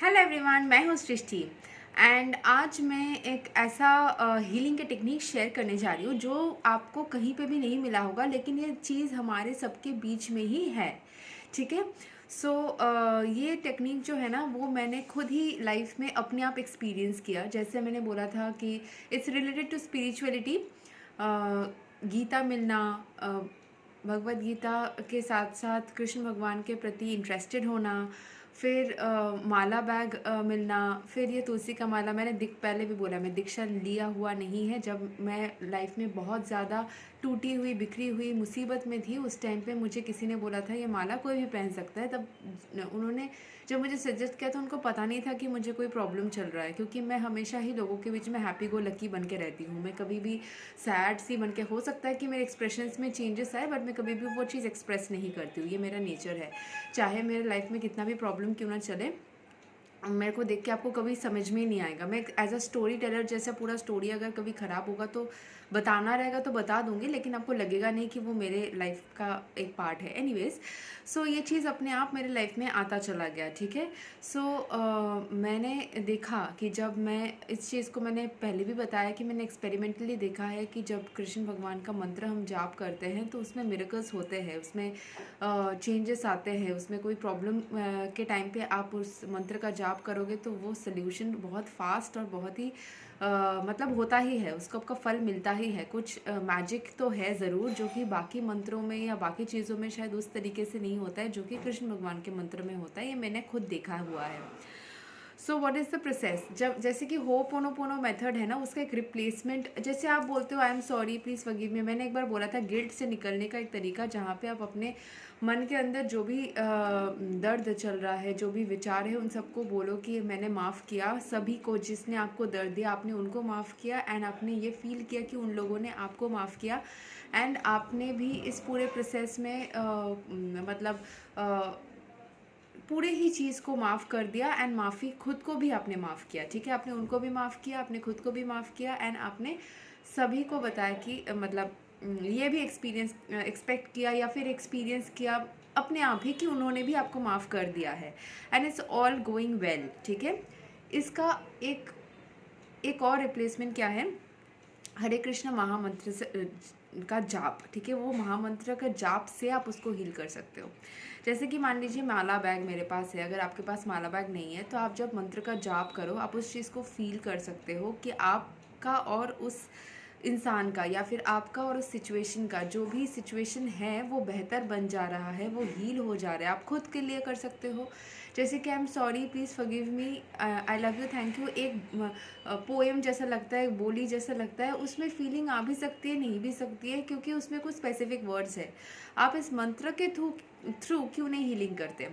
Hello everyone, मैं हूँ सृष्टि। And आज मैं एक ऐसा हीलिंग के टेक्निक शेयर करने जा रही हूँ जो आपको कहीं पे भी नहीं मिला होगा, लेकिन ये चीज़ हमारे सबके बीच में ही है। ठीक है। सो ये टेक्निक जो है ना, वो मैंने खुद ही लाइफ में अपने आप एक्सपीरियंस किया। जैसे मैंने बोला था कि it's related to spirituality, Gita मिलना, भगवत गीता के साथ साथ कृष्ण भगवान के प्रति इंटरेस्टेड होना, फिर माला बैग मिलना, फिर ये तुलसी का माला। मैंने पहले भी बोला, मैं दीक्षा लिया हुआ नहीं है। जब मैं लाइफ में बहुत ज़्यादा टूटी हुई बिखरी हुई मुसीबत में थी, उस टाइम पे मुझे किसी ने बोला था ये माला कोई भी पहन सकता है। तब उन्होंने जब मुझे सजेस्ट किया तो उनको पता नहीं था कि मुझे कोई प्रॉब्लम चल रहा है, क्योंकि मैं हमेशा ही लोगों के बीच में हैप्पी गो लकी बन के रहती हूँ। मैं कभी भी सैड सी बन के, हो सकता है कि मेरे एक्सप्रेशंस में चेंजेस आए, बट मैं कभी भी वो चीज़ एक्सप्रेस नहीं करती हूँ। ये मेरा नेचर है। चाहे मेरे लाइफ में कितना भी प्रॉब्लम क्यों ना चले, मेरे को देख के आपको कभी समझ में ही नहीं आएगा। मैं एज अ स्टोरी टेलर जैसा पूरा स्टोरी अगर कभी ख़राब होगा तो बताना रहेगा तो बता दूंगी, लेकिन आपको लगेगा नहीं कि वो मेरे लाइफ का एक पार्ट है। एनीवेज, सो ये चीज़ अपने आप मेरे लाइफ में आता चला गया। ठीक है। सो मैंने देखा कि जब मैं इस चीज़ को, मैंने पहले भी बताया कि मैंने एक्सपेरिमेंटली देखा है कि जब कृष्ण भगवान का मंत्र हम जाप करते हैं तो उसमें मिरेकल्स होते हैं, उसमें चेंजेस आते हैं। उसमें कोई प्रॉब्लम के टाइम पे आप उस मंत्र का जाप करोगे तो वो सल्यूशन बहुत फास्ट और बहुत ही मतलब होता ही है, उसको आपका फल मिलता ही है। कुछ मैजिक तो है ज़रूर, जो कि बाकी मंत्रों में या बाकी चीज़ों में शायद उस तरीके से नहीं होता है जो कि कृष्ण भगवान के मंत्र में होता है। ये मैंने खुद देखा हुआ है। So what is the process? जब जैसे कि होपोनोपोनो मेथड है ना, उसका एक रिप्लेसमेंट, जैसे आप बोलते हो I am sorry please forgive me. मैंने एक बार बोला था गिल्ट से निकलने का एक तरीका, जहाँ पे आप अपने मन के अंदर जो भी दर्द चल रहा है, जो भी विचार है, उन सबको बोलो कि मैंने माफ़ किया सभी को जिसने आपको दर्द दिया। आपने उनको माफ़ किया एंड आपने ये फील किया कि उन लोगों ने आपको माफ़ किया। एंड आपने भी इस पूरे प्रोसेस में मतलब पूरे ही चीज़ को माफ़ कर दिया एंड माफ़ी खुद को भी आपने माफ़ किया। ठीक है। आपने उनको भी माफ़ किया, आपने खुद को भी माफ़ किया एंड आपने सभी को बताया कि मतलब ये भी एक्सपीरियंस एक्सपेक्ट किया या फिर एक्सपीरियंस किया अपने आप ही कि उन्होंने भी आपको माफ़ कर दिया है and it's all going well. ठीक है। इसका एक एक और रिप्लेसमेंट क्या है? हरे कृष्ण महामंत्र से का जाप। ठीक है। वो महामंत्र का जाप से आप उसको हील कर सकते हो। जैसे कि मान लीजिए माला बैग मेरे पास है, अगर आपके पास माला बैग नहीं है तो आप जब मंत्र का जाप करो, आप उस चीज़ को फील कर सकते हो कि आपका और उस इंसान का या फिर आपका और उस सिचुएशन का, जो भी सिचुएशन है वो बेहतर बन जा रहा है, वो हील हो जा रहा है। आप खुद के लिए कर सकते हो, जैसे कि I am sorry please forgive me, I love you thank you. एक पोएम जैसा लगता है, बोली जैसा लगता है, उसमें फीलिंग आ भी सकती है, नहीं भी सकती है, क्योंकि उसमें कुछ स्पेसिफिक वर्ड्स है। आप इस मंत्र के थ्रू क्यों नहीं हीलिंग करते?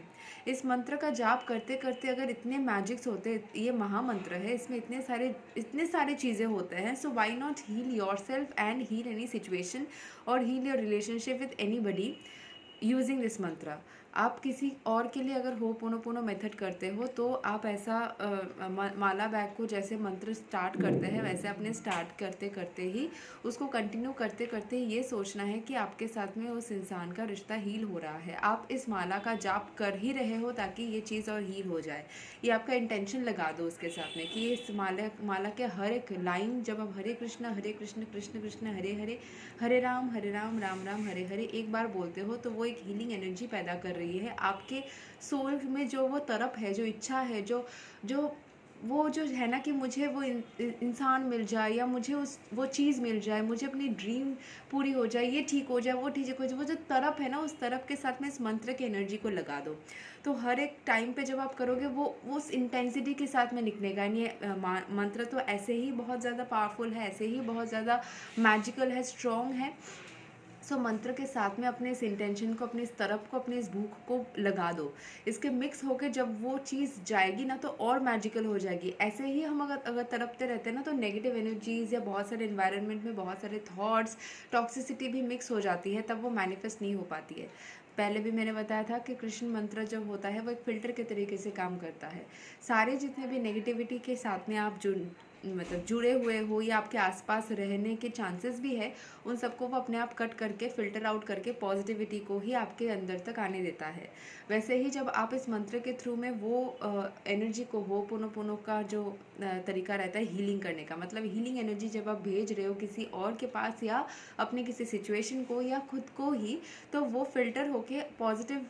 इस मंत्र का जाप करते करते अगर इतने मैजिक्स होते, ये महामंत्र है, इसमें इतने सारे चीज़ें होते हैं, so why not heal yourself and heal any situation और heal your relationship with anybody using this mantra. आप किसी और के लिए अगर होपोनोपोनो मेथड करते हो तो आप ऐसा माला बैग को जैसे मंत्र स्टार्ट करते हैं वैसे अपने स्टार्ट करते करते ही उसको कंटिन्यू करते करते ही ये सोचना है कि आपके साथ में उस इंसान का रिश्ता हील हो रहा है। आप इस माला का जाप कर ही रहे हो ताकि ये चीज़ और हील हो जाए। ये आपका इंटेंशन लगा दो उसके साथ में कि इस माला के हर एक लाइन, जब आप हरे कृष्ण कृष्ण कृष्ण हरे हरे, हरे राम राम राम हरे हरे एक बार बोलते हो तो वो एक हीलिंग एनर्जी पैदा कर रही है आपके सोल में। जो वो तरफ है, जो इच्छा है, जो वो जो है ना कि मुझे वो इंसान मिल जाए या मुझे वो चीज़ मिल जाए, मुझे अपनी ड्रीम पूरी हो जाए, ये ठीक हो जाए, वो ठीक हो जाए, वो जो तरफ है ना, उस तरफ के साथ में इस मंत्र की एनर्जी को लगा दो। तो हर एक टाइम पे जब आप करोगे वो उस इंटेंसिटी के साथ में निकलेगा। यानी ये मंत्र तो ऐसे ही बहुत ज़्यादा पावरफुल है, ऐसे ही बहुत ज़्यादा मैजिकल है, स्ट्रॉन्ग है। सो मंत्र के साथ में अपने इस इंटेंशन को, अपने इस तरफ को, अपने इस भूख को लगा दो। इसके मिक्स होकर जब वो चीज़ जाएगी ना तो और मैजिकल हो जाएगी। ऐसे ही हम अगर तड़पते रहते हैं ना तो नेगेटिव एनर्जीज़ या बहुत सारे एनवायरनमेंट में बहुत सारे थॉट्स, टॉक्सिसिटी भी मिक्स हो जाती है, तब वो मैनिफेस्ट नहीं हो पाती है। पहले भी मैंने बताया था कि कृष्ण मंत्र जब होता है वो एक फ़िल्टर के तरीके से काम करता है। सारे जितने भी नेगेटिविटी के साथ में आप मतलब जुड़े हुए हो या आपके आसपास रहने के चांसेस भी है, उन सबको वो अपने आप कट करके फ़िल्टर आउट करके पॉजिटिविटी को ही आपके अंदर तक आने देता है। वैसे ही जब आप इस मंत्र के थ्रू में वो एनर्जी को होपोनोपोनो का जो तरीका रहता है हीलिंग करने का, मतलब हीलिंग एनर्जी जब आप भेज रहे हो किसी और के पास या अपने किसी सिचुएशन को या खुद को ही, तो वो फ़िल्टर होके पॉजिटिव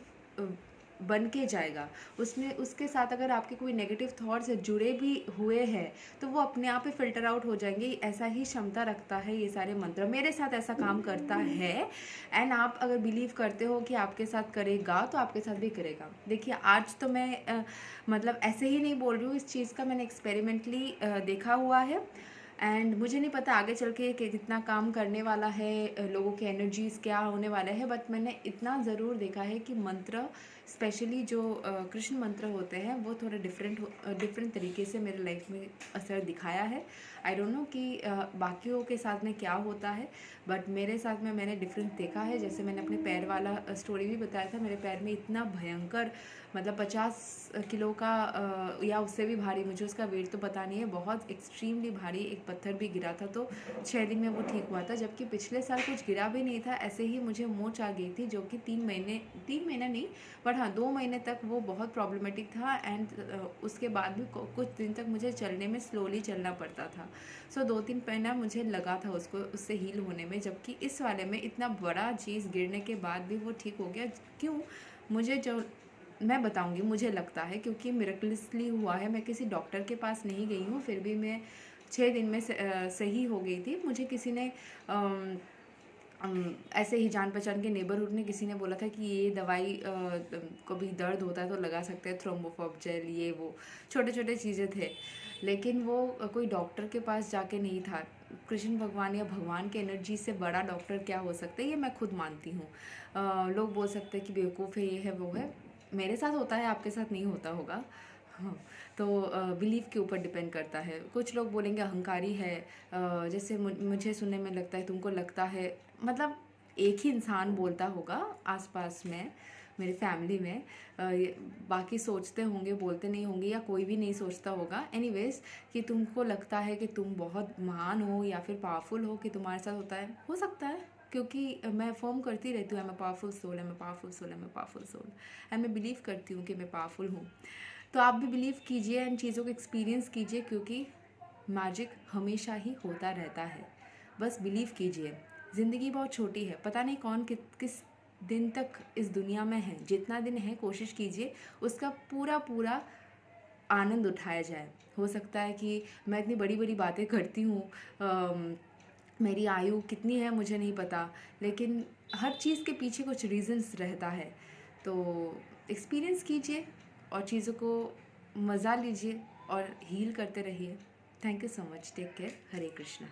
बन के जाएगा। उसमें उसके साथ अगर आपके कोई नेगेटिव थॉट्स जुड़े भी हुए हैं, तो वो अपने आप ही फ़िल्टर आउट हो जाएंगे। ऐसा ही क्षमता रखता है ये सारे मंत्र, मेरे साथ ऐसा काम करता है। एंड आप अगर बिलीव करते हो कि आपके साथ करेगा तो आपके साथ भी करेगा। देखिए, आज तो मैं मतलब ऐसे ही नहीं बोल रही हूँ, इस चीज़ का मैंने एक्सपेरिमेंटली देखा हुआ है। एंड मुझे नहीं पता आगे चल के कितना काम करने वाला है, लोगों के एनर्जीज़ क्या होने वाले हैं, बट मैंने इतना ज़रूर देखा है कि मंत्र, स्पेशली जो कृष्ण मंत्र होते हैं, वो थोड़े डिफरेंट तरीके से मेरे लाइफ में असर दिखाया है। आई डोंट नो कि बाकियों के साथ में क्या होता है, बट मेरे साथ में मैंने डिफरेंस देखा है। जैसे मैंने अपने पैर वाला स्टोरी भी बताया था, मेरे पैर में इतना भयंकर, मतलब 50 किलो का या उससे भी भारी, मुझे उसका वेट तो पता नहीं है, बहुत एक्सट्रीमली भारी एक पत्थर भी गिरा था, तो 6 दिन में वो ठीक हुआ था। जबकि पिछले साल कुछ गिरा भी नहीं था, ऐसे ही मुझे मोच आ गई थी, जो कि 3 महीने नहीं, बट हाँ 2 महीने तक वो बहुत प्रॉब्लमेटिक था। एंड उसके बाद भी कुछ दिन तक मुझे चलने में स्लोली चलना पड़ता था। सो 2-3 महीना मुझे लगा था उसको, उससे हील होने में। जबकि इस वाले में इतना बड़ा चीज़ गिरने के बाद भी वो ठीक हो गया। क्यों? मुझे जो मैं बताऊंगी, मुझे लगता है क्योंकि मिरेकलसली हुआ है। मैं किसी डॉक्टर के पास नहीं गई हूँ, फिर भी मैं 6 दिन में सही हो गई थी। मुझे किसी ने ऐसे ही जान पहचान के नेबरहुड में किसी ने बोला था कि ये दवाई कभी दर्द होता है तो लगा सकते हैं, थ्रोम्बोफॉब जेल, ये वो छोटे छोटे चीज़ें थे। लेकिन वो कोई डॉक्टर के पास जाके नहीं था। कृष्ण भगवान या भगवान के एनर्जी से बड़ा डॉक्टर क्या हो सकता है, ये मैं खुद मानती हूँ। लोग बोल सकते हैं कि बेवकूफ़ है, ये है वो है, मेरे साथ होता है, आपके साथ नहीं होता होगा। हाँ, तो बिलीव के ऊपर डिपेंड करता है। कुछ लोग बोलेंगे अहंकारी है, जैसे मुझे सुनने में लगता है, तुमको लगता है, मतलब एक ही इंसान बोलता होगा आसपास में, मेरी फैमिली में। बाकी सोचते होंगे, बोलते नहीं होंगे, या कोई भी नहीं सोचता होगा। एनीवेज, कि तुमको लगता है कि तुम बहुत महान हो या फिर पावरफुल हो, कि तुम्हारे साथ होता है, हो सकता है। क्योंकि मैं फॉर्म करती रहती हूँ, मैं पावरफुल सोल है, मैं पावरफुल सोल है, मैं पावरफुल सोल। एंड मैं बिलीव करती हूँ कि मैं पावरफुल हूँ। तो आप भी बिलीव कीजिए एंड चीज़ों को एक्सपीरियंस कीजिए, क्योंकि मैजिक हमेशा ही होता रहता है। बस बिलीव कीजिए। ज़िंदगी बहुत छोटी है, पता नहीं कौन किस दिन तक इस दुनिया में है। जितना दिन है कोशिश कीजिए उसका पूरा पूरा आनंद उठाया जाए। हो सकता है कि मैं इतनी बड़ी बड़ी बातें करती हूँ, मेरी आयु कितनी है मुझे नहीं पता, लेकिन हर चीज़ के पीछे कुछ रीज़न्स रहता है। तो एक्सपीरियंस कीजिए और चीज़ों को मज़ा लीजिए और हील करते रहिए। Thank you so much. Take care. Hare Krishna.